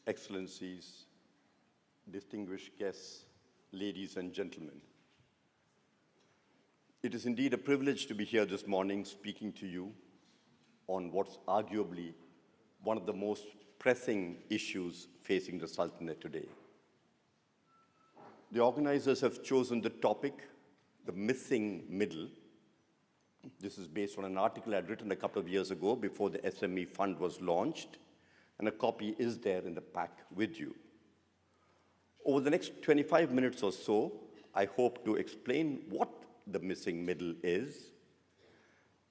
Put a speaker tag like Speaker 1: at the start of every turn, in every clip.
Speaker 1: Excellencies, distinguished guests, ladies and gentlemen. It is indeed a privilege to be here this morning speaking to you on what's arguably one of the most pressing issues facing the Sultanate today. The organizers have chosen the topic, the missing middle. This is based on an article I'd written a couple of years ago before the SME fund was launched, and a copy is there in the pack with you. Over the next 25 minutes or so, I hope to explain what the missing middle is,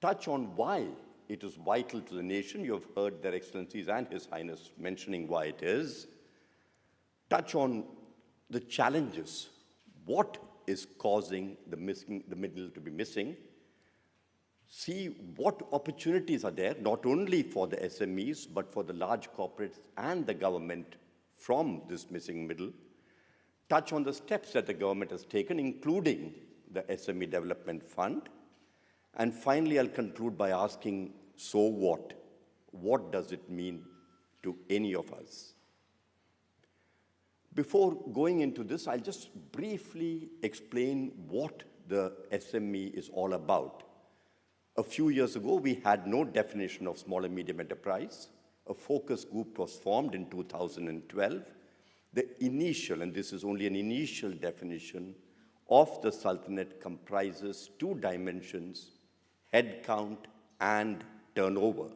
Speaker 1: touch on why it is vital to the nation. You have heard Their Excellencies and His Highness mentioning why it is. Touch on the challenges, what is causing the middle to be missing. See what opportunities are there, not only for the SMEs, but for the large corporates and the government from this missing middle. Touch on the steps that the government has taken, including the SME Development Fund. And finally, I'll conclude by asking, so what? What does it mean to any of us? Before going into this, I'll just briefly explain what the SME is all about. A few years ago, we had no definition of small and medium enterprise. A focus group was formed in 2012. The initial, and this is only an initial definition, of the Sultanate comprises two dimensions, headcount and turnover.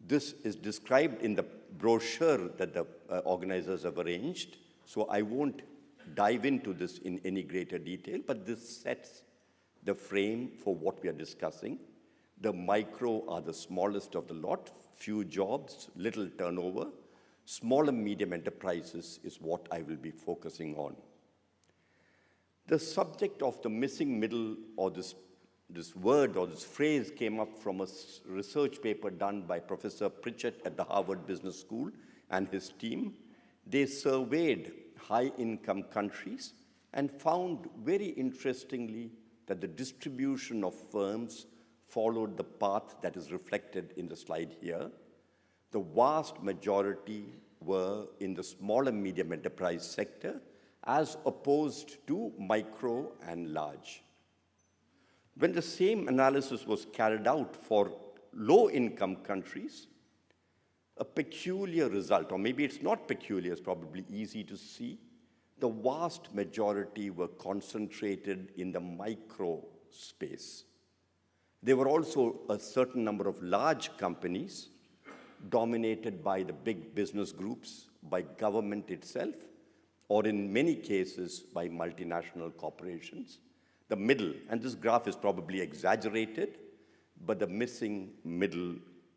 Speaker 1: This is described in the brochure that the organizers have arranged, so I won't dive into this in any greater detail, but this sets the frame for what we are discussing. The micro are the smallest of the lot, few jobs, little turnover. Small and medium enterprises is what I will be focusing on. The subject of the missing middle, or this word or this phrase, came up from a research paper done by Professor Pritchett at the Harvard Business School and his team. They surveyed high-income countries and found, very interestingly, that the distribution of firms followed the path that is reflected in the slide here. The vast majority were in the small and medium enterprise sector, as opposed to micro and large. When the same analysis was carried out for low-income countries, a peculiar result, or maybe it's not peculiar, it's probably easy to see, the vast majority were concentrated in the micro space. There were also a certain number of large companies dominated by the big business groups, by government itself, or in many cases by multinational corporations. The middle, and this graph is probably exaggerated, but the missing middle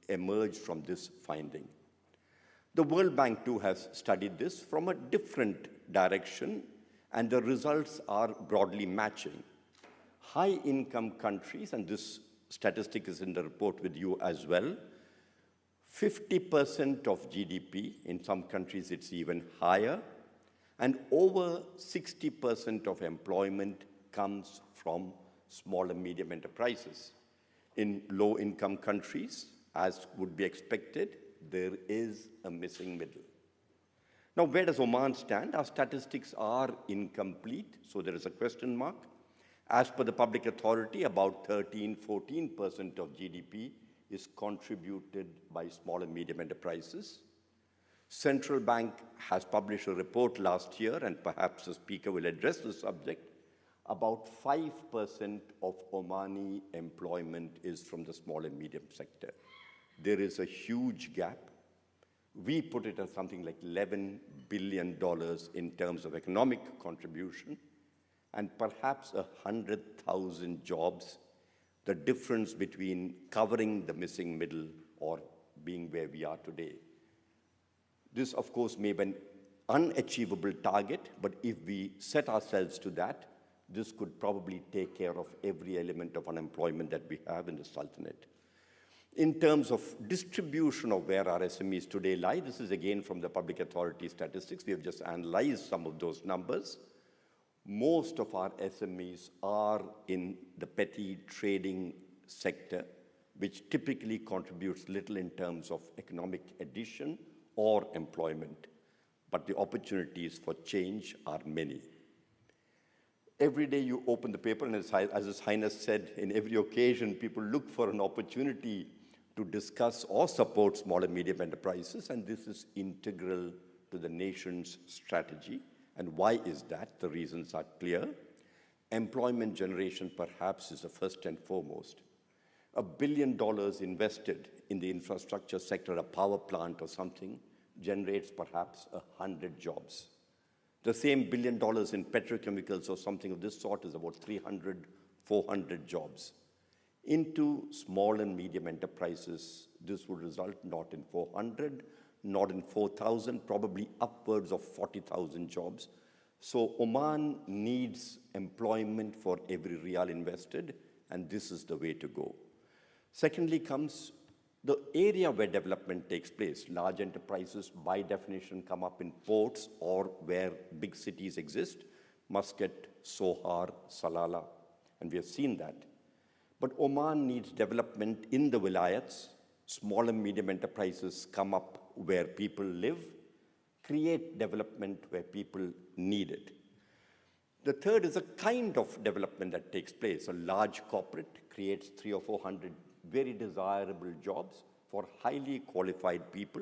Speaker 1: emerged from this finding. The World Bank too has studied this from a different direction, and the results are broadly matching. High-income countries, and this statistic is in the report with you as well, 50% of GDP, in some countries it's even higher, and over 60% of employment comes from small and medium enterprises. In low-income countries, as would be expected, there is a missing middle. Now, where does Oman stand? Our statistics are incomplete, so there is a question mark. As per the public authority, about 13–14% of GDP is contributed by small and medium enterprises. Central Bank has published a report last year, and perhaps the speaker will address the subject. About 5% of Omani employment is from the small and medium sector. There is a huge gap. We put it as something like $11 billion in terms of economic contribution, and perhaps 100,000 jobs, the difference between covering the missing middle or being where we are today. This, of course, may be an unachievable target, but if we set ourselves to that, this could probably take care of every element of unemployment that we have in the Sultanate. In terms of distribution of where our SMEs today lie, this is again from the public authority statistics. We have just analyzed some of those numbers. Most of our SMEs are in the petty trading sector, which typically contributes little in terms of economic addition or employment. but the opportunities for change are many. Every day you open the paper, and as His Highness said, in every occasion, people look for an opportunity to discuss or support small and medium enterprises, and this is integral to the nation's strategy. And why is that? The reasons are clear. Employment generation, perhaps, is the first and foremost. $1 billion invested in the infrastructure sector, a power plant or something, generates perhaps 100 jobs. The same $1 billion in petrochemicals or something of this sort is about 300, 400 jobs. Into small and medium enterprises, this would result not in 400, not in 4,000, probably upwards of 40,000 jobs. So Oman needs employment for every rial invested, and this is the way to go. Secondly comes the area where development takes place. Large enterprises, by definition, come up in ports or where big cities exist, Muscat, Sohar, Salalah, and we have seen that. But Oman needs development in the wilayats. Small and medium enterprises come up where people live, create development where people need it. The third is a kind of development that takes place. A large corporate creates 300 or 400 very desirable jobs for highly qualified people.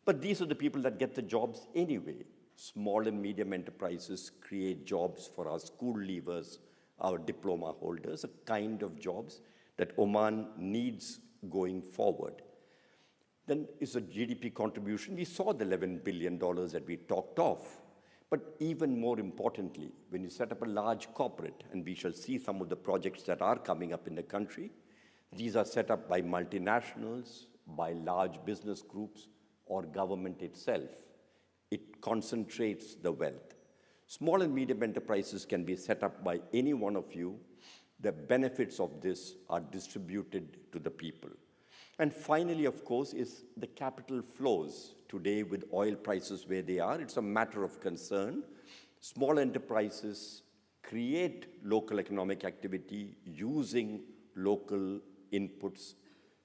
Speaker 1: But these are the people that get the jobs anyway. Small and medium enterprises create jobs for our school leavers, our diploma holders, a kind of jobs that Oman needs going forward. Then is a GDP contribution. We saw the $11 billion that we talked of. But even more importantly, when you set up a large corporate, and we shall see some of the projects that are coming up in the country, these are set up by multinationals, by large business groups, or government itself. It concentrates the wealth. Small and medium enterprises can be set up by any one of you. The benefits of this are distributed to the people. And finally, of course, is the capital flows. Today, with oil prices where they are, it's a matter of concern. Small enterprises create local economic activity using local inputs.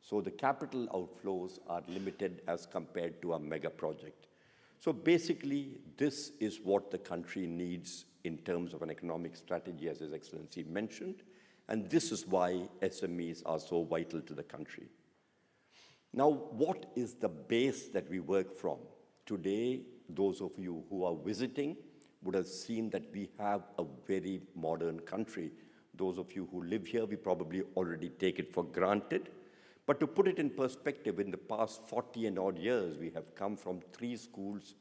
Speaker 1: So the capital outflows are limited as compared to a mega project. So basically, this is what the country needs in terms of an economic strategy, as His Excellency mentioned. And this is why SMEs are so vital to the country. Now, what is the base that we work from? Today, those of you who are visiting would have seen that we have a very modern country. Those of you who live here, we probably already take it for granted. But to put it in perspective, in the past 40 and odd years, we have come from 3 schools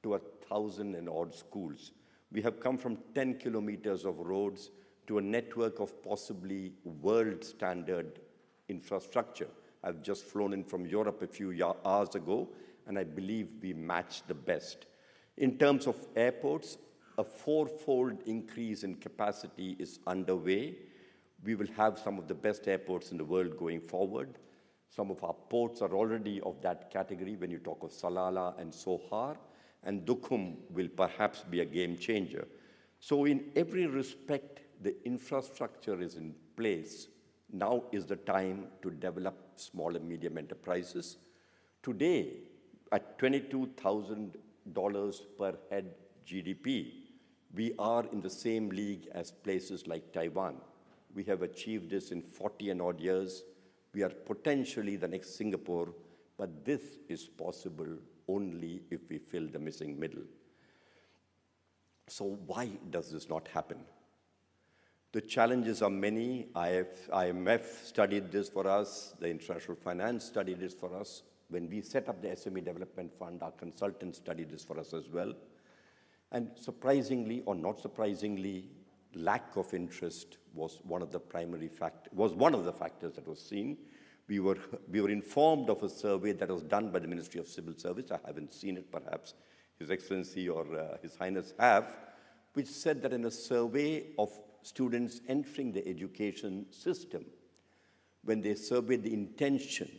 Speaker 1: to 1,000 and odd schools. We have come from 10 kilometers of roads to a network of possibly world standard infrastructure. I've just flown in from Europe a few hours ago, and I believe we match the best. In terms of airports, a 4-fold increase in capacity is underway. We will have some of the best airports in the world going forward. Some of our ports are already of that category when you talk of Salalah and Sohar, and Dukhum will perhaps be a game changer. So in every respect, the infrastructure is in place. Now is the time to develop small and medium enterprises. Today, at $22,000 per head GDP, we are in the same league as places like Taiwan. We have achieved this in 40 and odd years. We are potentially the next Singapore, but this is possible only if we fill the missing middle. So why does this not happen? The challenges are many. IMF studied this for us. The International Finance studied this for us. When we set up the SME Development Fund, our consultants studied this for us as well. And surprisingly, or not surprisingly, lack of interest was one of the factors that was seen. We were informed of a survey that was done by the Ministry of Civil Service. I haven't seen it, perhaps His Excellency or His Highness have, which said that in a survey of students entering the education system, when they surveyed the intention,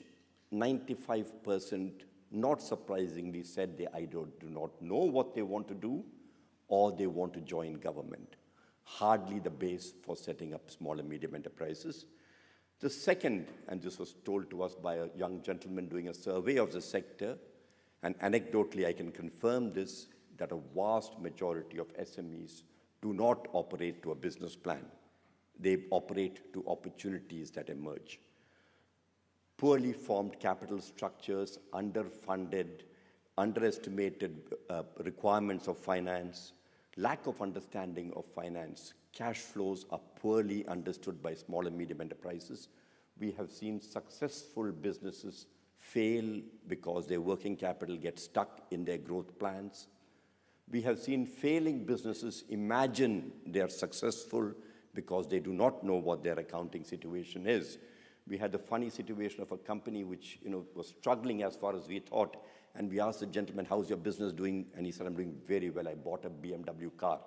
Speaker 1: 95%, not surprisingly, said they either do not know what they want to do or they want to join government. Hardly the base for setting up small and medium enterprises. The second, and this was told to us by a young gentleman doing a survey of the sector, and anecdotally I can confirm this, that a vast majority of SMEs do not operate to a business plan. They operate to opportunities that emerge. Poorly formed capital structures, underfunded, underestimated requirements of finance, lack of understanding of finance, cash flows are poorly understood by small and medium enterprises. We have seen successful businesses fail because their working capital gets stuck in their growth plans. We have seen failing businesses imagine they are successful because they do not know what their accounting situation is. We had the funny situation of a company which was struggling as far as we thought, and we asked the gentleman, how's your business doing? And he said, I'm doing very well. I bought a BMW car.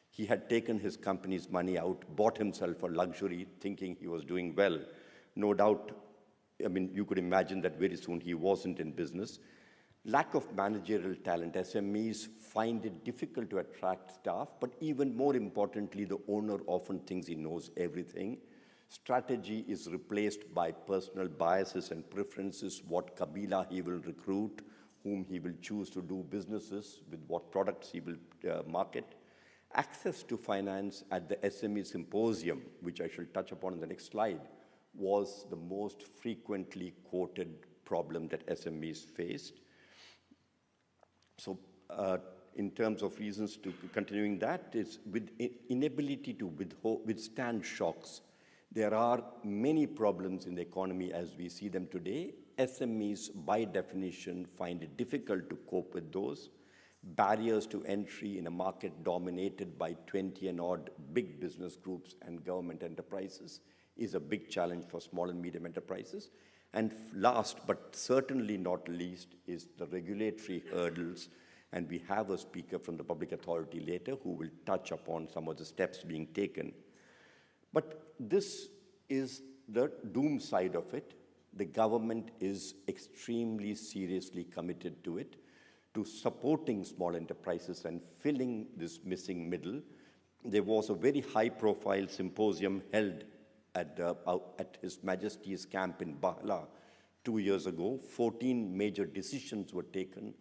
Speaker 1: He had taken his company's money out, bought himself a luxury, thinking he was doing well. No doubt, you could imagine that very soon he wasn't in business. Lack of managerial talent. SMEs find it difficult to attract staff, but even more importantly, the owner often thinks he knows everything. Strategy is replaced by personal biases and preferences, what Kabila he will recruit, whom he will choose to do businesses, with what products he will market. Access to finance at the SME Symposium, which I shall touch upon in the next slide, was the most frequently quoted problem that SMEs faced. So in terms of reasons to continuing that, is with inability to withstand shocks. There are many problems in the economy as we see them today. SMEs, by definition, find it difficult to cope with those. Barriers to entry in a market dominated by 20 and odd big business groups and government enterprises is a big challenge for small and medium enterprises. And last, but certainly not least, is the regulatory hurdles. And we have a speaker from the public authority later who will touch upon some of the steps being taken. But this is the doom side of it. The government is extremely seriously committed to it, to supporting small enterprises and filling this missing middle. There was a very high-profile symposium held at His Majesty's camp in Bahla 2 years ago. 14 major decisions were taken.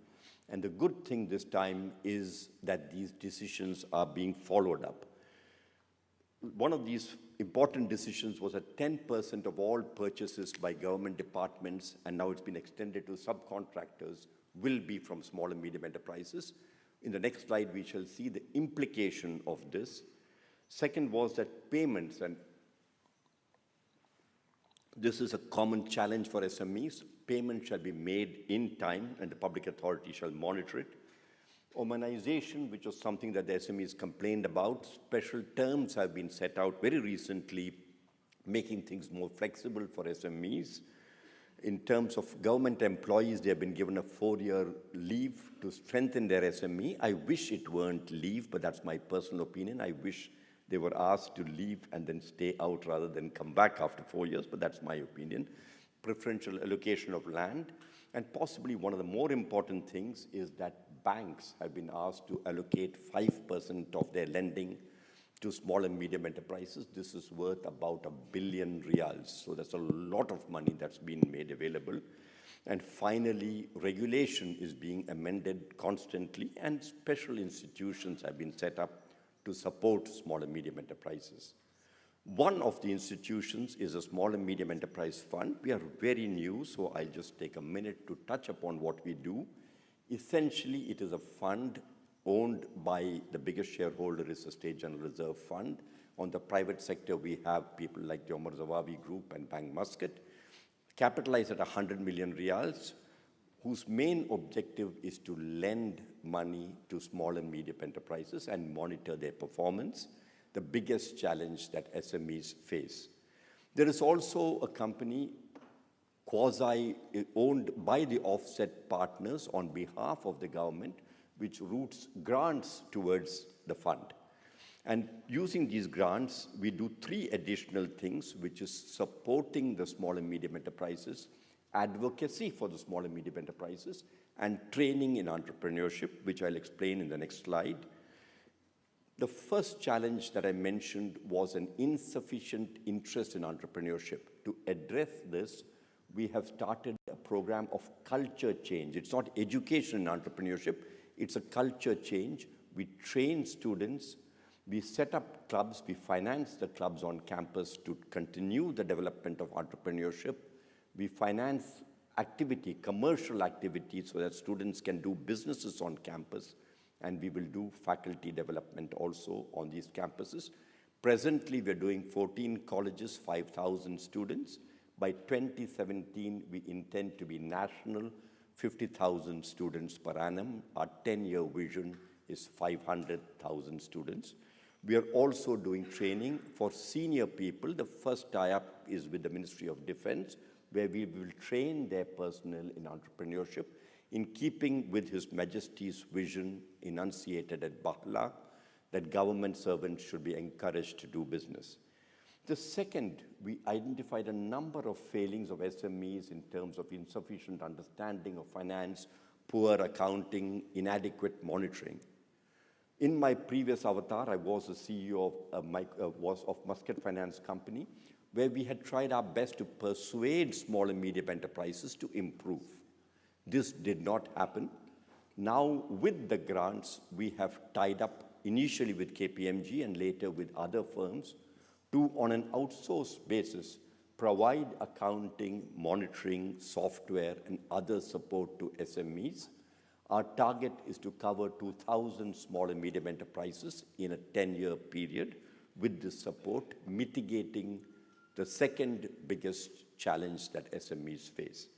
Speaker 1: And the good thing this time is that these decisions are being followed up. One of these important decisions was that 10% of all purchases by government departments, and now it's been extended to subcontractors, will be from small and medium enterprises. In the next slide, we shall see the implication of this. Second was that payments, and this is a common challenge for SMEs, payments shall be made in time and the public authority shall monitor it. Omanization, which was something that the SMEs complained about, special terms have been set out very recently, making things more flexible for SMEs. In terms of government employees, they have been given a 4-year leave to strengthen their SME. I wish it weren't leave, but that's my personal opinion. I wish they were asked to leave and then stay out rather than come back after 4 years, but that's my opinion. Preferential allocation of land, and possibly one of the more important things is that banks have been asked to allocate 5% of their lending to small and medium enterprises. This is worth about $1 billion. So that's a lot of money that's been made available. And finally, regulation is being amended constantly, and special institutions have been set up to support small and medium enterprises. One of the institutions is a Small and Medium Enterprise Fund. We are very new, so I'll just take a minute to touch upon what we do. Essentially, it is a fund owned by the biggest shareholder is the State General Reserve Fund. On the private sector, we have people like the Omar Zawawi Group and Bank Muscat, capitalized at 100 million riyals, whose main objective is to lend money to small and medium enterprises and monitor their performance, the biggest challenge that SMEs face. There is also a company quasi-owned by the offset partners on behalf of the government, which routes grants towards the fund. And using these grants, we do 3 additional things, which is supporting the small and medium enterprises, advocacy for the small and medium enterprises, and training in entrepreneurship, which I'll explain in the next slide. The first challenge that I mentioned was an insufficient interest in entrepreneurship. To address this, we have started a program of culture change. It's not education in entrepreneurship, It's a culture change. We train students. We set up clubs. We finance the clubs on campus to continue the development of entrepreneurship. We finance activity, commercial activity, so that students can do businesses on campus. And we will do faculty development also on these campuses. Presently, we're doing 14 colleges, 5,000 students. By 2017, we intend to be national, 50,000 students per annum. Our 10-year vision is 500,000 students. We are also doing training for senior people. The first tie-up is with the Ministry of Defense, where we will train their personnel in entrepreneurship in keeping with His Majesty's vision enunciated at Bahla, that government servants should be encouraged to do business. The second, we identified a number of failings of SMEs in terms of insufficient understanding of finance, poor accounting, inadequate monitoring. In my previous avatar, I was the CEO of Muscat Finance Company, where we had tried our best to persuade small and medium enterprises to improve. This did not happen. Now, with the grants, we have tied up initially with KPMG and later with other firms to, on an outsourced basis, provide accounting, monitoring, software, and other support to SMEs. Our target is to cover 2,000 small and medium enterprises in a 10-year period with this support, mitigating the second biggest challenge that SMEs face.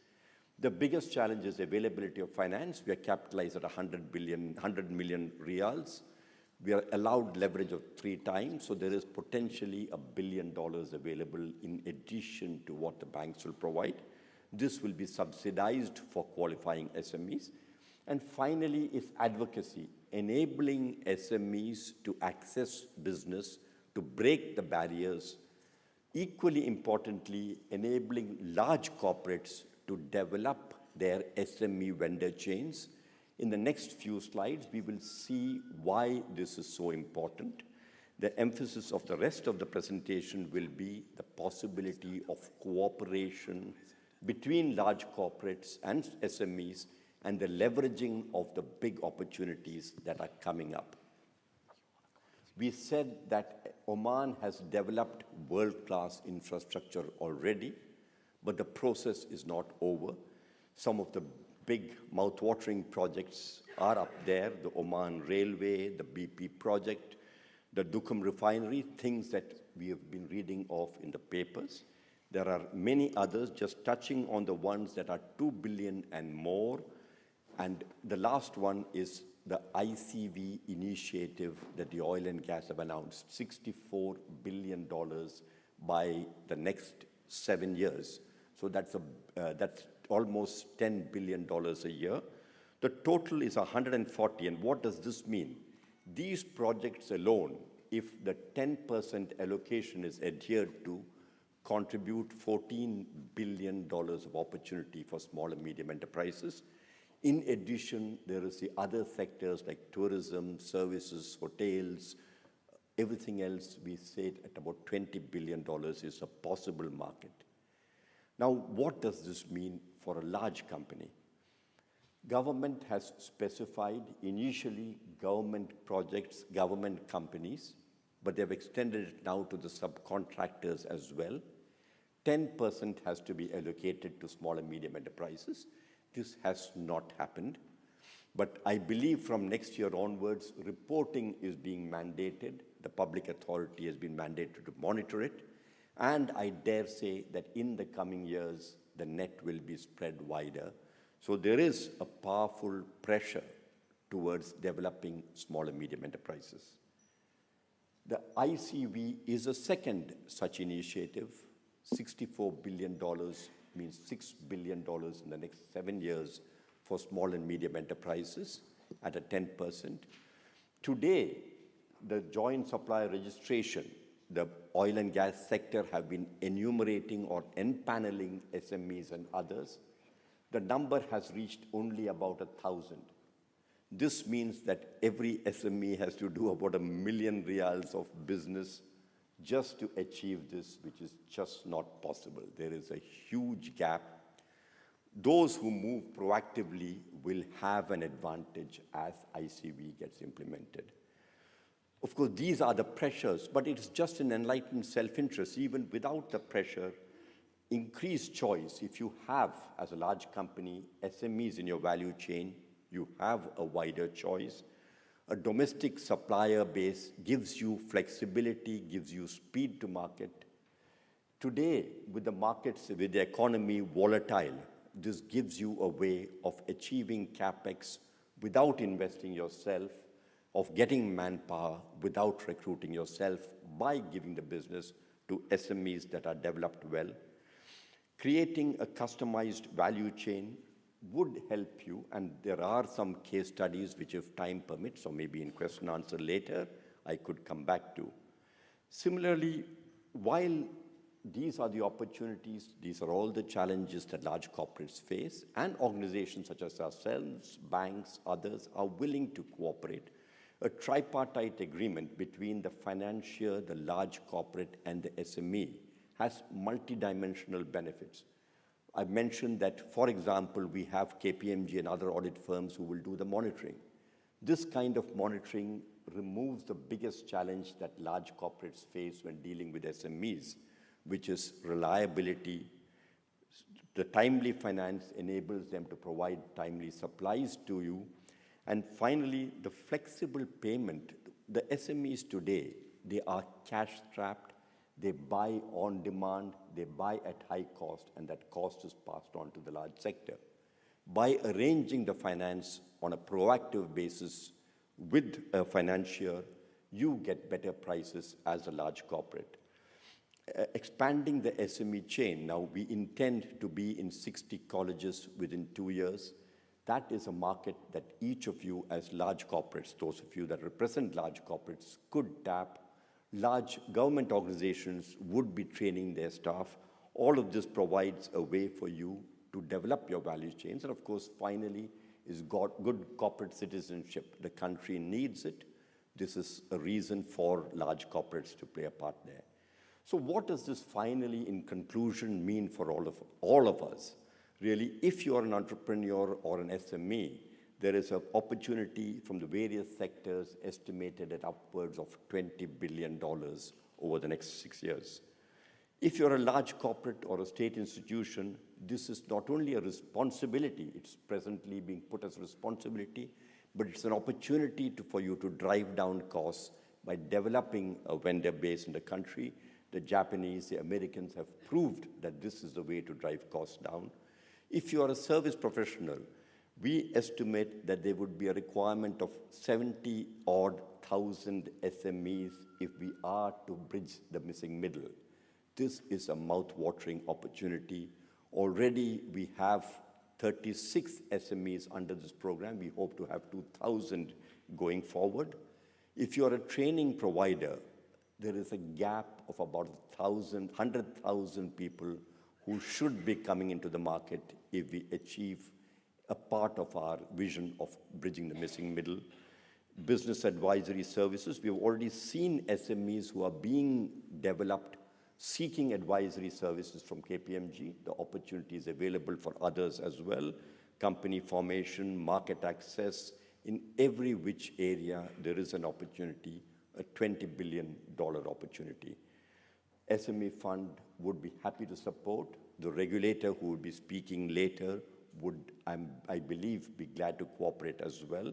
Speaker 1: The biggest challenge is availability of finance. We are capitalized at 100 million riyals. We are allowed leverage of 3 times, so there is potentially $1 billion available in addition to what the banks will provide. This will be subsidized for qualifying SMEs. And finally is advocacy, enabling SMEs to access business, to break the barriers. Equally importantly, enabling large corporates to develop their SME vendor chains. In the next few slides, we will see why this is so important. The emphasis of the rest of the presentation will be the possibility of cooperation between large corporates and SMEs and the leveraging of the big opportunities that are coming up. We said that Oman has developed world-class infrastructure already, but the process is not over. Some of the big mouth-watering projects are up there, the Oman Railway, the BP project, the Duqm refinery, things that we have been reading of in the papers. There are many others, just touching on the ones that are 2 billion and more. And the last one is the ICV initiative that the oil and gas have announced, $64 billion by the next 7 years. So that's almost $10 billion a year. The total is 140, and what does this mean? These projects alone, if the 10% allocation is adhered to, contribute $14 billion of opportunity for small and medium enterprises. In addition, there is the other sectors like tourism, services, hotels, everything else. We say at about $20 billion is a possible market. Now, what does this mean for a large company? Government has specified initially government projects, government companies, but they've extended it now to the subcontractors as well. 10% has to be allocated to small and medium enterprises. This has not happened. But I believe from next year onwards, reporting is being mandated. The public authority has been mandated to monitor it. And I dare say that in the coming years, the net will be spread wider. So there is a powerful pressure towards developing small and medium enterprises. The ICV is a second such initiative. $64 billion means $6 billion in the next 7 years for small and medium enterprises at a 10%. Today, the joint supplier registration, the oil and gas sector have been enumerating or empaneling SMEs and others. The number has reached only about 1,000. This means that every SME has to do about 1 million riyals of business just to achieve this, which is just not possible. There is a huge gap. Those who move proactively will have an advantage as ICV gets implemented. Of course, these are the pressures, but it is just an enlightened self-interest. Even without the pressure, increased choice. If you have, as a large company, SMEs in your value chain, you have a wider choice. A domestic supplier base gives you flexibility, gives you speed to market. Today, with the markets, with the economy volatile, this gives you a way of achieving CapEx without investing yourself, of getting manpower without recruiting yourself by giving the business to SMEs that are developed well. Creating a customized value chain would help you, and there are some case studies which, if time permits, or maybe in question answer later, I could come back to. Similarly, while these are the opportunities, these are all the challenges that large corporates face, and organizations such as ourselves, banks, others are willing to cooperate. A tripartite agreement between the financier, the large corporate, and the SME has multidimensional benefits. I've mentioned that, for example, we have KPMG and other audit firms who will do the monitoring. This kind of monitoring removes the biggest challenge that large corporates face when dealing with SMEs, which is reliability. The timely finance enables them to provide timely supplies to you. And finally, the flexible payment. The SMEs today, they are cash-strapped. They buy on demand, they buy at high cost, and that cost is passed on to the large sector. By arranging the finance on a proactive basis with a financier, you get better prices as a large corporate. Expanding the SME chain, now we intend to be in 60 colleges within 2 years. That is a market that each of you as large corporates, those of you that represent large corporates, could tap. Large government organizations would be training their staff. All of this provides a way for you to develop your value chains. And of course, finally, is good corporate citizenship. The country needs it. This is a reason for large corporates to play a part there. So what does this finally, in conclusion, mean for all of us? Really, if you're an entrepreneur or an SME, there is an opportunity from the various sectors estimated at upwards of $20 billion over the next 6 years. If you're a large corporate or a state institution, this is not only a responsibility, it's presently being put as a responsibility, but it's an opportunity for you to drive down costs by developing a vendor base in the country. The Japanese, the Americans have proved that this is the way to drive costs down. If you are a service professional, we estimate that there would be a requirement of 70-odd thousand SMEs if we are to bridge the missing middle. This is a mouth-watering opportunity. Already we have 36 SMEs under this program. We hope to have 2,000 going forward. If you are a training provider, there is a gap of about 100,000 people who should be coming into the market if we achieve a part of our vision of bridging the missing middle. Business advisory services, we have already seen SMEs who are being developed seeking advisory services from KPMG. The opportunity is available for others as well. Company formation, market access, in every which area there is an opportunity, a $20 billion opportunity. SME Fund would be happy to support. The regulator who will be speaking later would, I believe, be glad to cooperate as well.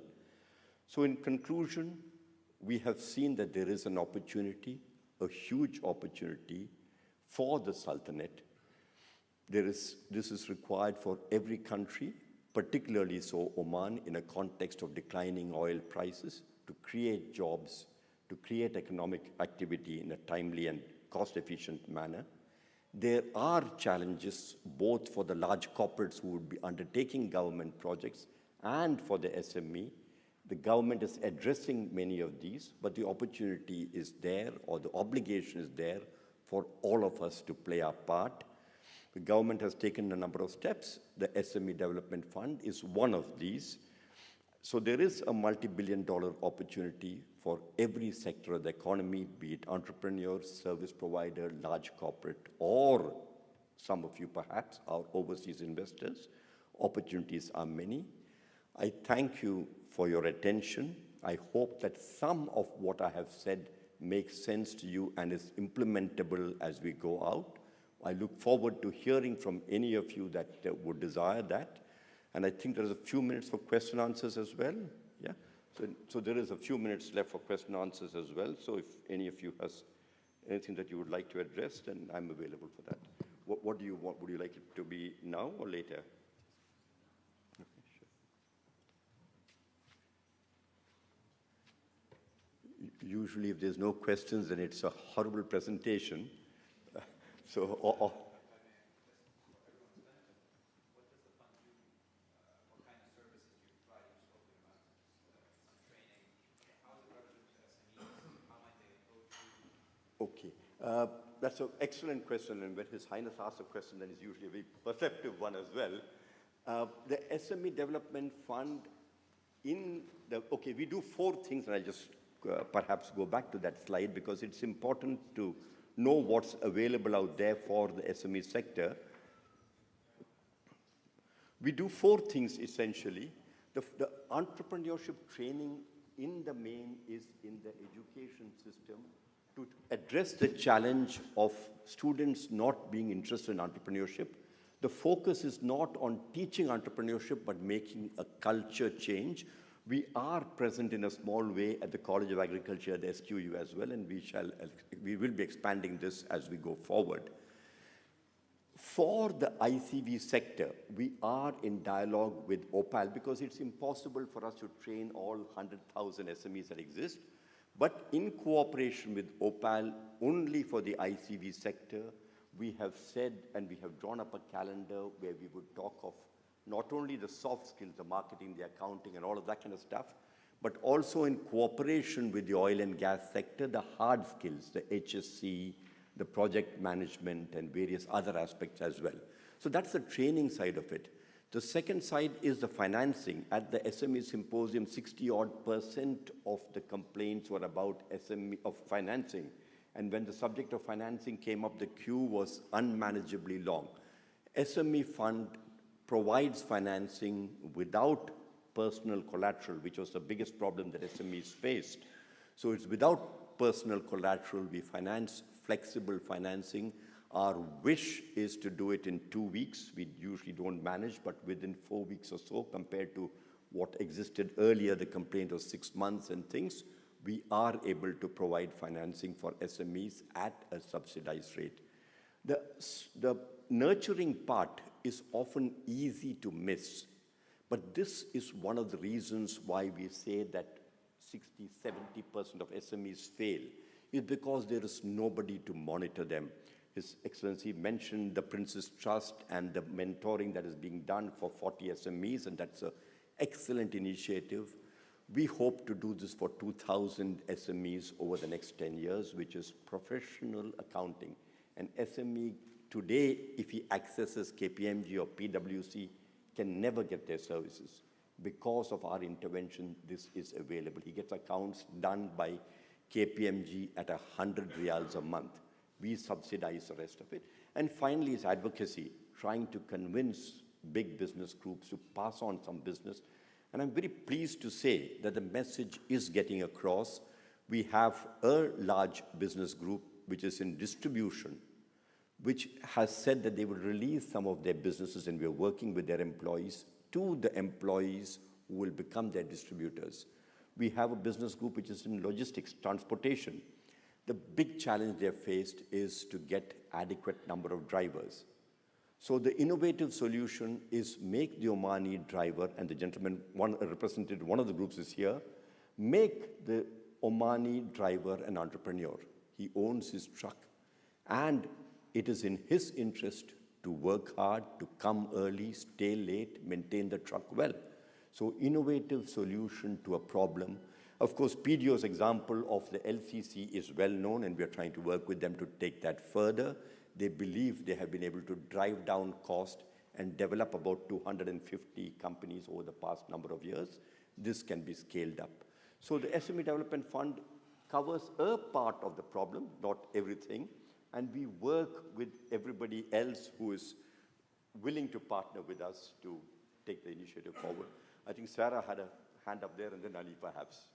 Speaker 1: So in conclusion, we have seen that there is an opportunity, a huge opportunity for the Sultanate. This is required for every country, particularly so Oman, in a context of declining oil prices, to create jobs, to create economic activity in a timely and cost-efficient manner. There are challenges both for the large corporates who would be undertaking government projects and for the SME. The government is addressing many of these, but the opportunity is there, or the obligation is there for all of us to play our part. The government has taken a number of steps. The SME Development Fund is one of these. So there is a multi-billion-dollar opportunity for every sector of the economy, be it entrepreneurs, service provider, large corporate, or some of you perhaps are overseas investors Opportunities are many. I thank you for your attention. I hope that some of what I have said makes sense to you and is implementable as we go out. I look forward to hearing from any of you that would desire that. And I think there's a few minutes for question answers as well. Yeah. So there is a few minutes left for question answers as well. So if any of you has anything that you would like to address, then I'm available for that. What do you want? Would you like it to be now or later? Okay, sure. Usually if there's no questions, then it's a horrible presentation. So, okay, that's an excellent question, and when His Highness asks a question, then it's usually a very perceptive one as well. The SME Development Fund okay, we do 4 things, and I'll just perhaps go back to that slide because it's important to know what's available out there for the SME sector. We do 4 things essentially. The entrepreneurship training in the main is in the education system to address the challenge of students not being interested in entrepreneurship. The focus is not on teaching entrepreneurship, but making a culture change. We are present in a small way at the College of Agriculture, the SQU as well, and we will be expanding this as we go forward. For the ICV sector, we are in dialogue with OPAL because it's impossible for us to train all 100,000 SMEs that exist. But in cooperation with OPAL, only for the ICV sector, we have said and we have drawn up a calendar where we would talk of not only the soft skills, the marketing, the accounting, and all of that kind of stuff, but also in cooperation with the oil and gas sector, the hard skills, the HSC, the project management, and various other aspects as well. So that's the training side of it. The second side is the financing. At the SME Symposium, 60-odd% of the complaints were about financing. And when the subject of financing came up, the queue was unmanageably long. SME Fund provides financing without personal collateral, which was the biggest problem that SMEs faced. So it's without personal collateral. We finance flexible financing. Our wish is to do it in 2 weeks. We usually don't manage, but within 4 weeks or so, compared to what existed earlier, the complaint was 6 months and things, we are able to provide financing for SMEs at a subsidized rate. The nurturing part is often easy to miss, but this is one of the reasons why we say that 60–70% of SMEs fail, is because there is nobody to monitor them. His Excellency mentioned the Prince's Trust and the mentoring that is being done for 40 SMEs, and that's an excellent initiative. We hope to do this for 2,000 SMEs over the next 10 years, which is professional accounting. An SME today, if he accesses KPMG or PwC, can never get their services. Because of our intervention, this is available. He gets accounts done by KPMG at 100 riyals a month. We subsidize the rest of it. And finally is advocacy, trying to convince big business groups to pass on some business. And I'm very pleased to say that the message is getting across. We have a large business group which is in distribution, which has said that they will release some of their businesses, and we're working with their employees to the employees who will become their distributors. We have a business group which is in logistics, transportation. The big challenge they have faced is to get adequate number of drivers. So the innovative solution is make the Omani driver, and the gentleman represented one of the groups is here, make the Omani driver an entrepreneur. He owns his truck, and it is in his interest to work hard, to come early, stay late, maintain the truck well. So innovative solution to a problem. Of course, PDO's example of the LCC is well known, and we are trying to work with them to take that further. They believe they have been able to drive down cost and develop about 250 companies over the past number of years. This can be scaled up. So the SME Development Fund covers a part of the problem, not everything, and we work with everybody else who is willing to partner with us to take the initiative forward. I think Sarah had a hand up there, and then Ali perhaps.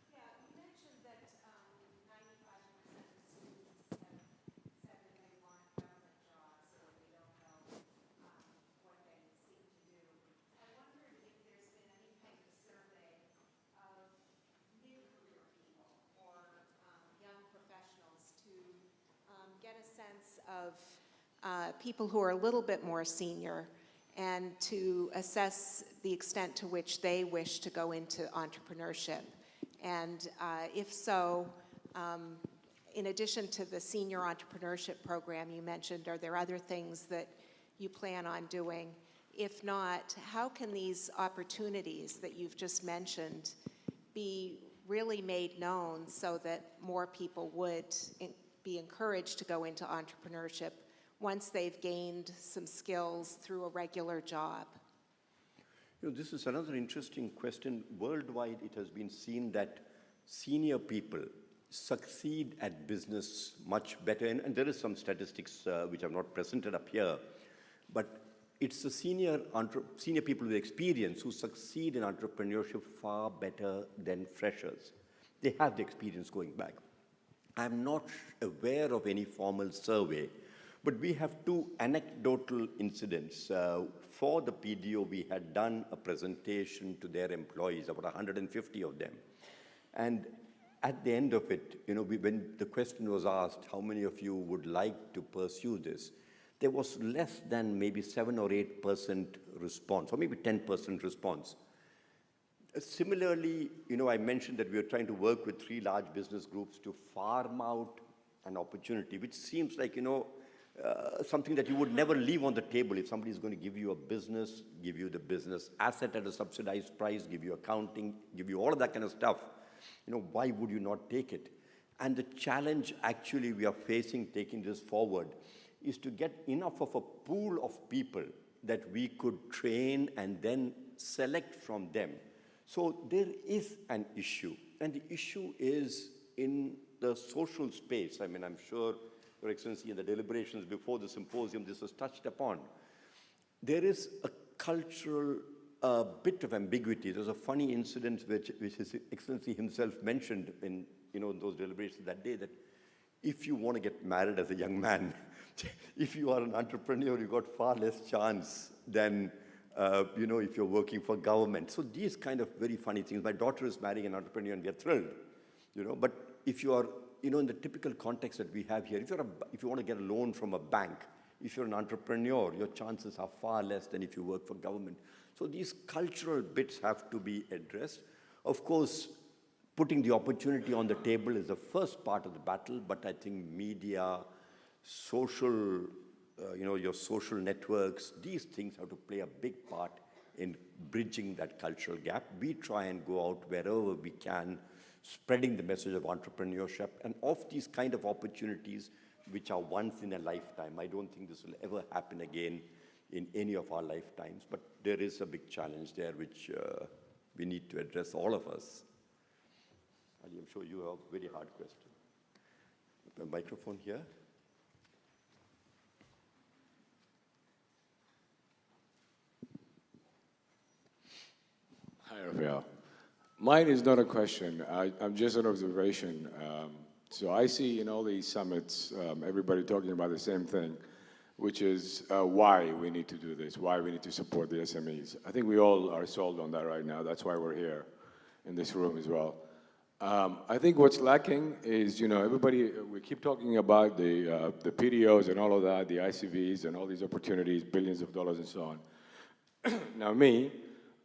Speaker 2: Yeah, you mentioned that 95% of students have said that they want government jobs, or they don't know what they seem to do. I wondered if there's been any kind of survey of mid-career people or young professionals to get a sense of people who are a little bit more senior and to assess the extent to which they wish to go into entrepreneurship. And if so, in addition to the senior entrepreneurship program you mentioned, are there other things that you plan on doing? If not, how can these opportunities that you've just mentioned be really made known so that more people would be encouraged to go into entrepreneurship once they've gained some skills through a regular job?
Speaker 1: You know, this is another interesting question. Worldwide, it has been seen that senior people succeed at business much better. And there is some statistics which I've not presented up here, but it's the senior people with experience who succeed in entrepreneurship far better than freshers. They have the experience going back. I'm not aware of any formal survey, but we have two anecdotal incidents. For the PDO, we had done a presentation to their employees, about 150 of them. And at the end of it, you know, when the question was asked, how many of you would like to pursue this? There was less than maybe 7 or 8% response, or maybe 10% response. Similarly, you know, I mentioned that we are trying to work with 3 large business groups to farm out an opportunity, which seems like, you know, something that you would never leave on the table. If somebody is going to give you a business, give you the business asset at a subsidized price, give you accounting, give you all of that kind of stuff, you know, why would you not take it? And the challenge actually we are facing taking this forward is to get enough of a pool of people that we could train and then select from them. So there is an issue, and the issue is in the social space. I mean, I'm sure, Your Excellency, in the deliberations before the symposium, this was touched upon. There is a cultural bit of ambiguity. There's a funny incident which His Excellency himself mentioned in, you know, those deliberations that day, that if you want to get married as a young man, if you are an entrepreneur, you've got far less chance than you know, if you're working for government. So these kind of very funny things. My daughter is marrying an entrepreneur and we are thrilled, you know, but if you are, you know, in the typical context that we have here, if you want to get a loan from a bank, if you're an entrepreneur, your chances are far less than if you work for government. So these cultural bits have to be addressed. Of course, putting the opportunity on the table is the first part of the battle, but I think media, social, you know, your social networks, these things have to play a big part in bridging that cultural gap. We try and go out wherever we can, spreading the message of entrepreneurship and of these kind of opportunities which are once in a lifetime. I don't think this will ever happen again in any of our lifetimes, but there is a big challenge there which we need to address, all of us. Ali, I'm sure you have a very hard question. The microphone here.
Speaker 3: Hi, Raphael. Mine is not a question. I'm just an observation. So I see in all these summits, everybody talking about the same thing, which is why we need to do this, why we need to support the SMEs. I think we all are sold on that right now. That's why we're here in this room as well. I think what's lacking is, you know, everybody, we keep talking about the PDOs and all of that, the ICVs and all these opportunities, billions of dollars and so on. Now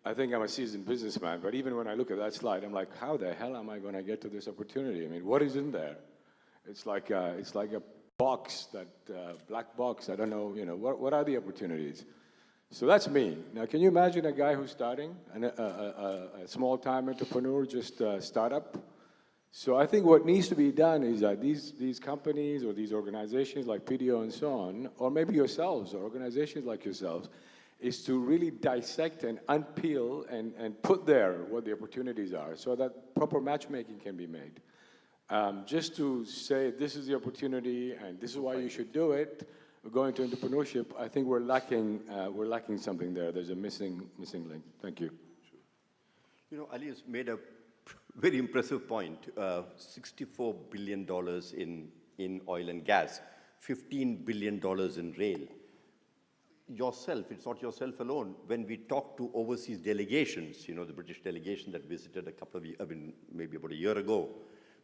Speaker 3: I think I'm a seasoned businessman, but even when I look at that slide, I'm like, how the hell am I going to get to this opportunity? I mean, what is in there? It's like a box, that black box. I don't know, you know, what are the opportunities? So that's me. Now, can you imagine a guy who's starting, a small-time entrepreneur, just a startup? So I think what needs to be done is that these companies or these organizations like PDO and so on, or maybe yourselves or organizations like yourselves, is to really dissect and unpeel and put there what the opportunities are so that proper matchmaking can be made. Just to say this is the opportunity and this is why you should do it, going to entrepreneurship, I think we're lacking something there. There's a missing link. Thank you.
Speaker 1: You know, Ali has made a very impressive point. $64 billion in oil and gas, $15 billion in rail. Yourself, it's not yourself alone. When we talk to overseas delegations, you know, the British delegation that visited a couple of years, maybe about a year ago,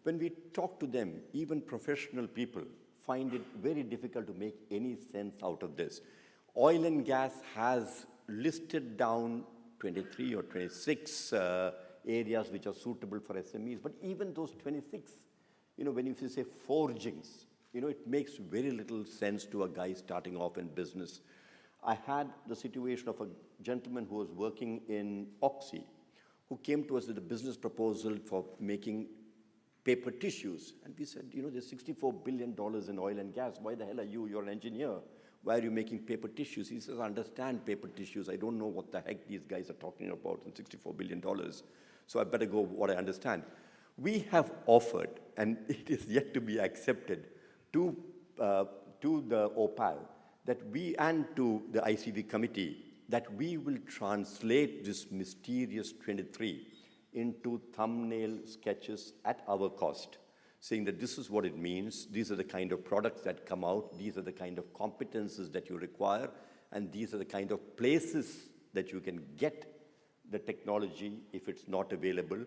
Speaker 1: when we talk to them, even professional people find it very difficult to make any sense out of this. Oil and gas has listed down 23 or 26 areas which are suitable for SMEs, but even those 26, you know, when you say forgings, you know, it makes very little sense to a guy starting off in business. I had the situation of a gentleman who was working in Oxy, who came to us with a business proposal for making paper tissues. And we said, you know, there's $64 billion in oil and gas. Why the hell are you? You're an engineer. Why are you making paper tissues? He says, I understand paper tissues. I don't know what the heck these guys are talking about in $64 billion. So I better go what I understand. We have offered, and it is yet to be accepted, to the OPAL, that we, and to the ICV committee, that we will translate this mysterious 23 into thumbnail sketches at our cost, saying that this is what it means, these are the kind of products that come out, these are the kind of competences that you require, and these are the kind of places that you can get the technology if it's not available.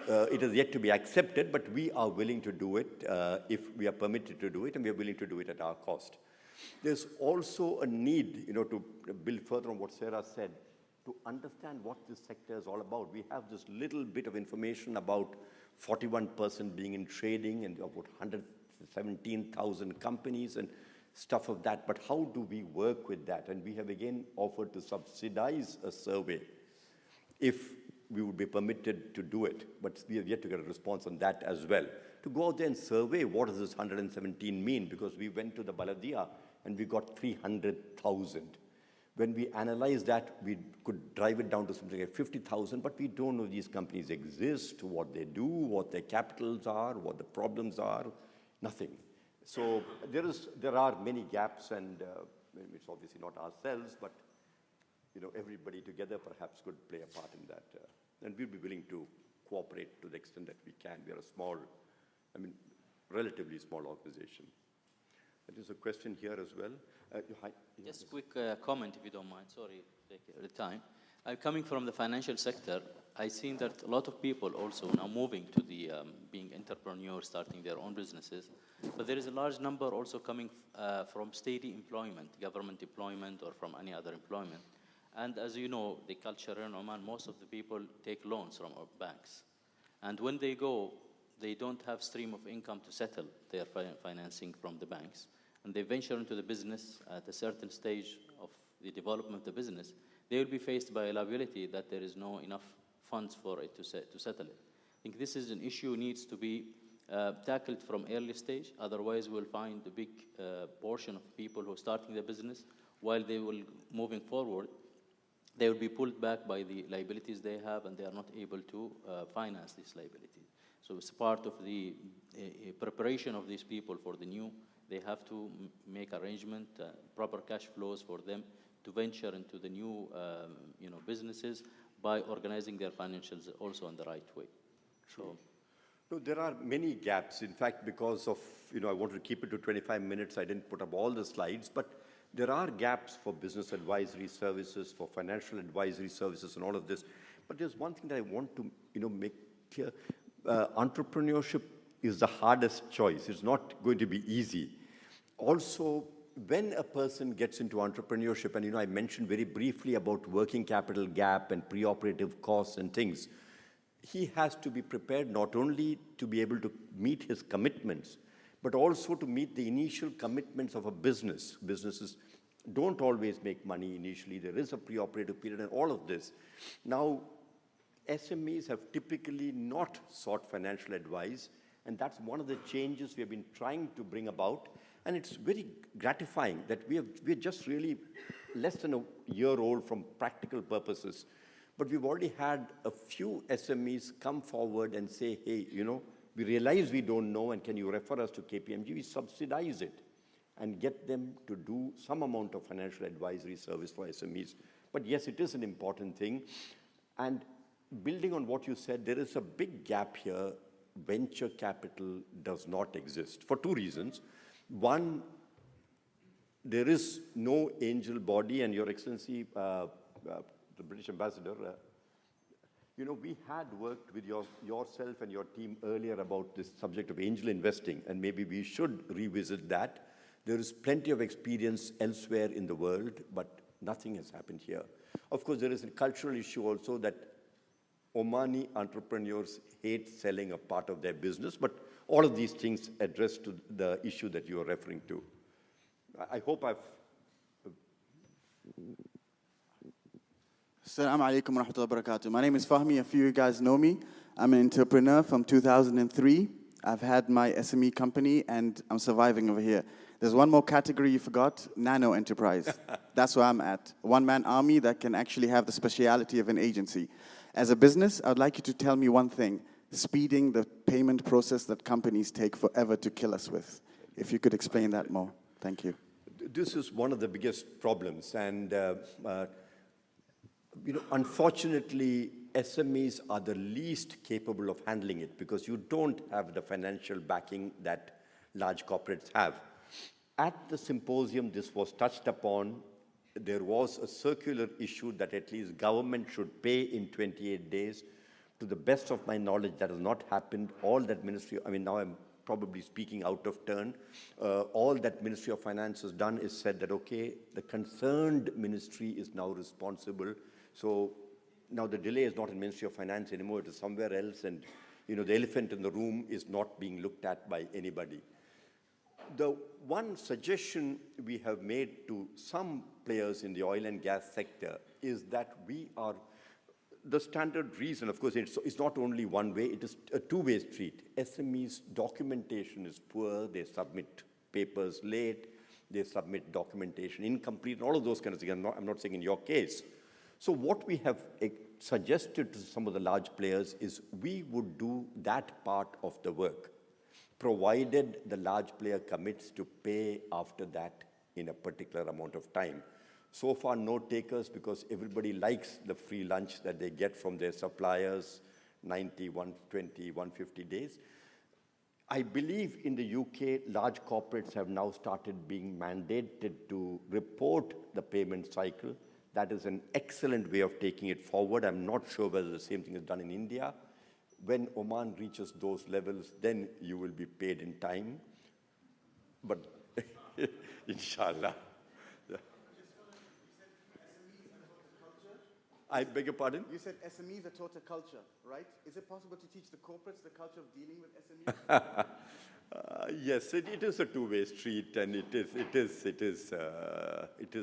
Speaker 1: It is yet to be accepted, but we are willing to do it if we are permitted to do it, and we are willing to do it at our cost. There's also a need, you know, to build further on what Sarah said, to understand what this sector is all about. We have this little bit of information about 41% being in trading and about 117,000 companies and stuff of that. But how do we work with that? And we have again offered to subsidize a survey if we would be permitted to do it. But we have yet to get a response on that as well. To go out there and survey what does this 117 mean? Because we went to the Baladia and we got 300,000. When we analyzed that, we could drive it down to something like 50,000, but we don't know these companies exist, what they do, what their capitals are, what the problems are, nothing. So there are many gaps, and it's obviously not ourselves, but you know, everybody together perhaps could play a part in that. And we'll be willing to cooperate to the extent that we can. We are a small, relatively small organization. There's a question here as well. Hi.
Speaker 4: Just a quick comment, if you don't mind. Sorry, take the time. I'm coming from the financial sector. I've seen that a lot of people also now moving to the being entrepreneurs, starting their own businesses. But there is a large number also coming from steady employment, government employment, or from any other employment. And as you know, the culture in Oman, most of the people take loans from our banks. And when they go, they don't have stream of income to settle their financing from the banks. And they venture into the business at a certain stage of the development of the business, they will be faced by a liability that there is no enough funds for it to settle it. I think this is an issue needs to be tackled from early stage. Otherwise, we'll find a big portion of people who are starting the business, while they will moving forward, they will be pulled back by the liabilities they have, and they are not able to finance these liabilities. So it's part of the preparation of these people for the new. They have to make arrangement, proper cash flows for them to venture into the new businesses by organizing their financials also in the right way. So,
Speaker 1: no, there are many gaps. In fact, because of, I wanted to keep it to 25 minutes, I didn't put up all the slides, but there are gaps for business advisory services, for financial advisory services and all of this. But there's one thing that I want to, make clear. Entrepreneurship is the hardest choice. It's not going to be easy. Also, when a person gets into entrepreneurship, and I mentioned very briefly about working capital gap and pre-operative costs and things, he has to be prepared not only to be able to meet his commitments, but also to meet the initial commitments of a business. Businesses don't always make money initially. There is a pre-operative period and all of this. Now, SMEs have typically not sought financial advice, and that's one of the changes we have been trying to bring about. And it's very gratifying that we're just really less than a year old from practical purposes. But we've already had a few SMEs come forward and say, hey, we realize we don't know, and can you refer us to KPMG? We subsidize it. and get them to do some amount of financial advisory service for SMEs. But yes, it is an important thing. And building on what you said, there is a big gap here. Venture capital does not exist for two reasons. One, there is no angel body, and Your Excellency, the British ambassador, we had worked with yourself and your team earlier about this subject of angel investing, and maybe we should revisit that. There is plenty of experience elsewhere in the world, but nothing has happened here. Of course, there is a cultural issue also that Omani entrepreneurs hate selling a part of their business, but all of these things address to the issue that you are referring to. I hope I've...
Speaker 5: Assalamu alaikum wa rahmatullahi wa barakatuh. My name is Fahmi. A few of you guys know me. I'm an entrepreneur from 2003. I've had my SME company and I'm surviving over here. There's one more category you forgot, nano enterprise. That's where I'm at. One-man army that can actually have the speciality of an agency. As a business, I'd like you to tell me one thing, speeding the payment process that companies take forever to kill us with. If you could explain that more. Thank you.
Speaker 1: This is one of the biggest problems, and unfortunately, SMEs are the least capable of handling it because you don't have the financial backing that large corporates have. At the symposium, this was touched upon. There was a circular issue that at least government should pay in 28 days. To the best of my knowledge, that has not happened. All that ministry, now I'm probably speaking out of turn. All that Ministry of Finance has done is said that, okay, the concerned ministry is now responsible. So now the delay is not in Ministry of Finance anymore, it is somewhere else, and the elephant in the room is not being looked at by anybody. The one suggestion we have made to some players in the oil and gas sector is that we are, the standard reason, of course, it's not only one way, it is a two-way street. SMEs' documentation is poor, they submit papers late, they submit documentation incomplete, and all of those kinds of things. I'm not saying in your case. So what we have suggested to some of the large players is we would do that part of the work, provided the large player commits to pay after that in a particular amount of time. So far, no takers because everybody likes the free lunch that they get from their suppliers, 90, 120, 150 days. I believe in the UK, large corporates have now started being mandated to report the payment cycle. That is an excellent way of taking it forward. I'm not sure whether the same thing is done in India. When Oman reaches those levels, then you will be paid in time. But inshallah. I beg your pardon?
Speaker 5: You said SMEs are taught a culture, right? Is it possible to teach the corporates the culture of dealing with SMEs?
Speaker 1: Yes, it is a two-way street, and it is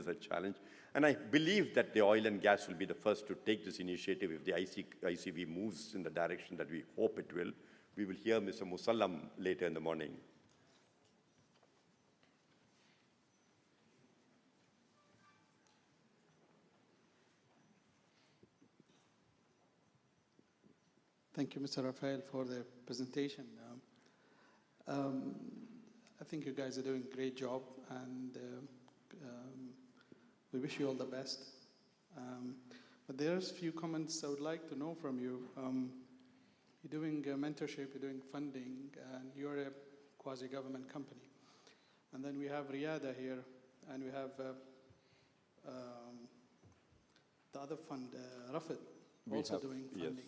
Speaker 1: a challenge. And I believe that the oil and gas will be the first to take this initiative if the ICV moves in the direction that we hope it will. We will hear Mr. Musallam later in the morning.
Speaker 6: Thank you, Mr. Raphael, for the presentation. I think you guys are doing a great job, and we wish you all the best. But there's a few comments I would like to know from you. You're doing mentorship, you're doing funding, and you're a quasi-government company. And then we have Riyada here, and we have the other fund, Raphael, also doing funding. Yes.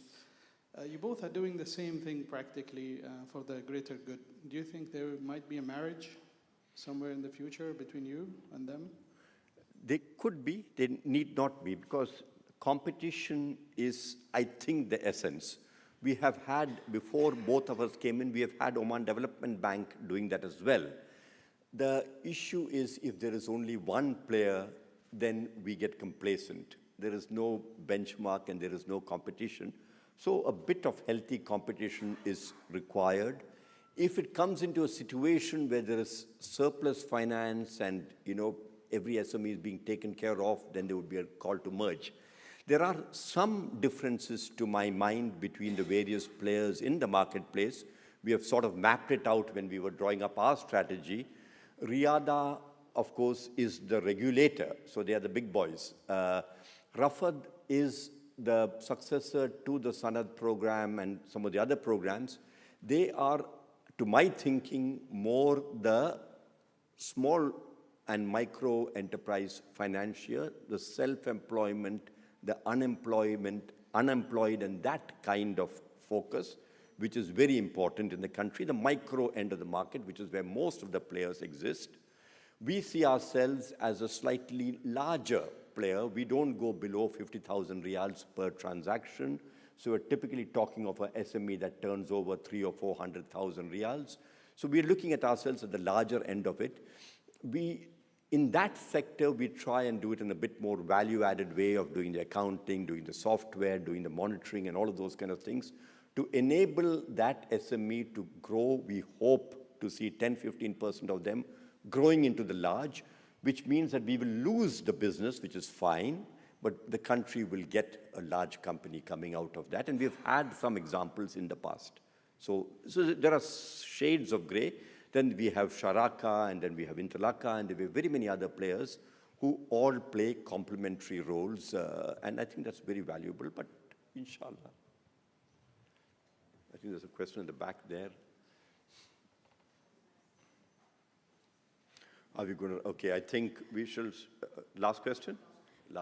Speaker 6: You both are doing the same thing practically for the greater good. Do you think there might be a marriage somewhere in the future between you and them?
Speaker 1: They could be, they need not be, because competition is, I think, the essence. We have had, before both of us came in, we have had Oman Development Bank doing that as well. The issue is if there is only one player, then we get complacent. There is no benchmark and there is no competition. So a bit of healthy competition is required. If it comes into a situation where there is surplus finance and, every SME is being taken care of, then there would be a call to merge. There are some differences to my mind between the various players in the marketplace. We have sort of mapped it out when we were drawing up our strategy. Riyadh, of course, is the regulator, so they are the big boys. Rafad is the successor to the Sanad program and some of the other programs. They are, to my thinking, more the small and micro enterprise financier, the self-employment, the unemployed, and that kind of focus, which is very important in the country, the micro end of the market, which is where most of the players exist. We see ourselves as a slightly larger player. We don't go below 50,000 riyals per transaction. So we're typically talking of a SME that turns over 300,000 or 400,000 riyals. So we're looking at ourselves at the larger end of it. In that sector, we try and do it in a bit more value-added way of doing the accounting, doing the software, doing the monitoring, and all of those kind of things. To enable that SME to grow, we hope to see 10-15% of them growing into the large, which means that we will lose the business, which is fine, but the country will get a large company coming out of that. And we've had some examples in the past. So there are shades of gray. Then we have Sharaka, and then we have Interlaka, and there are very many other players who all play complementary roles. And I think that's very valuable, but inshallah. I think there's a question in the back there. Are we going to, okay, I think we shall, last question?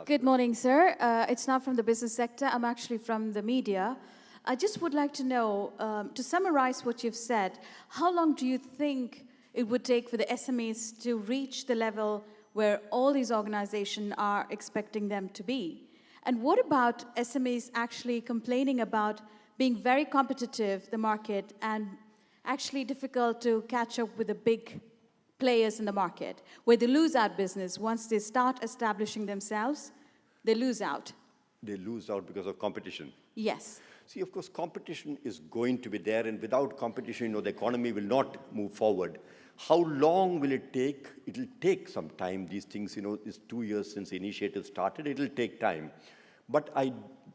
Speaker 7: Good morning, sir. It's not from the business sector. I'm actually from the media. I just would like to know, to summarize what you've said, how long do you think it would take for the SMEs to reach the level where all these organizations are expecting them to be? And what about SMEs actually complaining about being very competitive, the market, and actually difficult to catch up with the big players in the market, where they lose out business? Once they start establishing themselves, they lose out.
Speaker 1: They lose out because of competition.
Speaker 7: Yes.
Speaker 1: See, of course, competition is going to be there, and without competition, the economy will not move forward. How long will it take? It will take some time. These things, it's 2 years since the initiative started. It will take time. But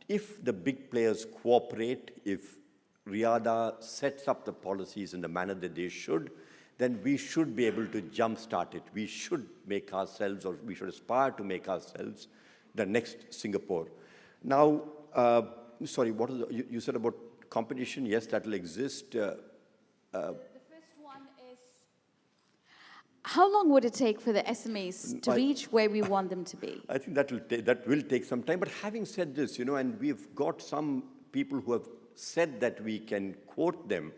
Speaker 1: if the big players cooperate, if Riyadh sets up the policies in the manner that they should, then we should be able to jumpstart it. We should make ourselves, or we should aspire to make ourselves, the next Singapore. Now, sorry, what is you said about competition? Yes, that will exist.
Speaker 7: The first one is, how long would it take for the SMEs to reach where we want them to be?
Speaker 1: I think that will take some time. But having said this, and we've got some people who have said that we can quote them.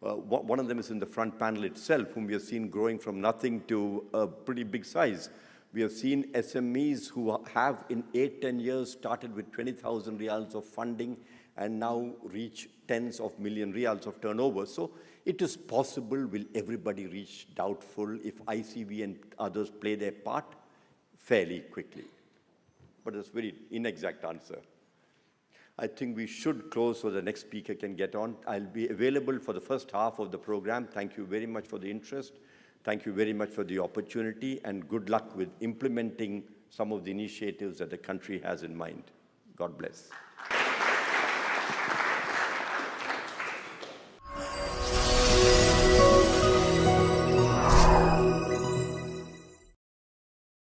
Speaker 1: One of them is in the front panel itself, whom we have seen growing from nothing to a pretty big size. We have seen SMEs who have, in 8-10 years, started with 20,000 riyals of funding and now reach tens of million riyals of turnover. So it is possible. Will everybody reach? Doubtful. If ICV and others play their part, fairly quickly. But it's a very inexact answer. I think we should close so the next speaker can get on. I'll be available for the first half of the program. Thank you very much for the interest. Thank you very much for the opportunity, and good luck with implementing some of the initiatives that the country has in mind. God bless.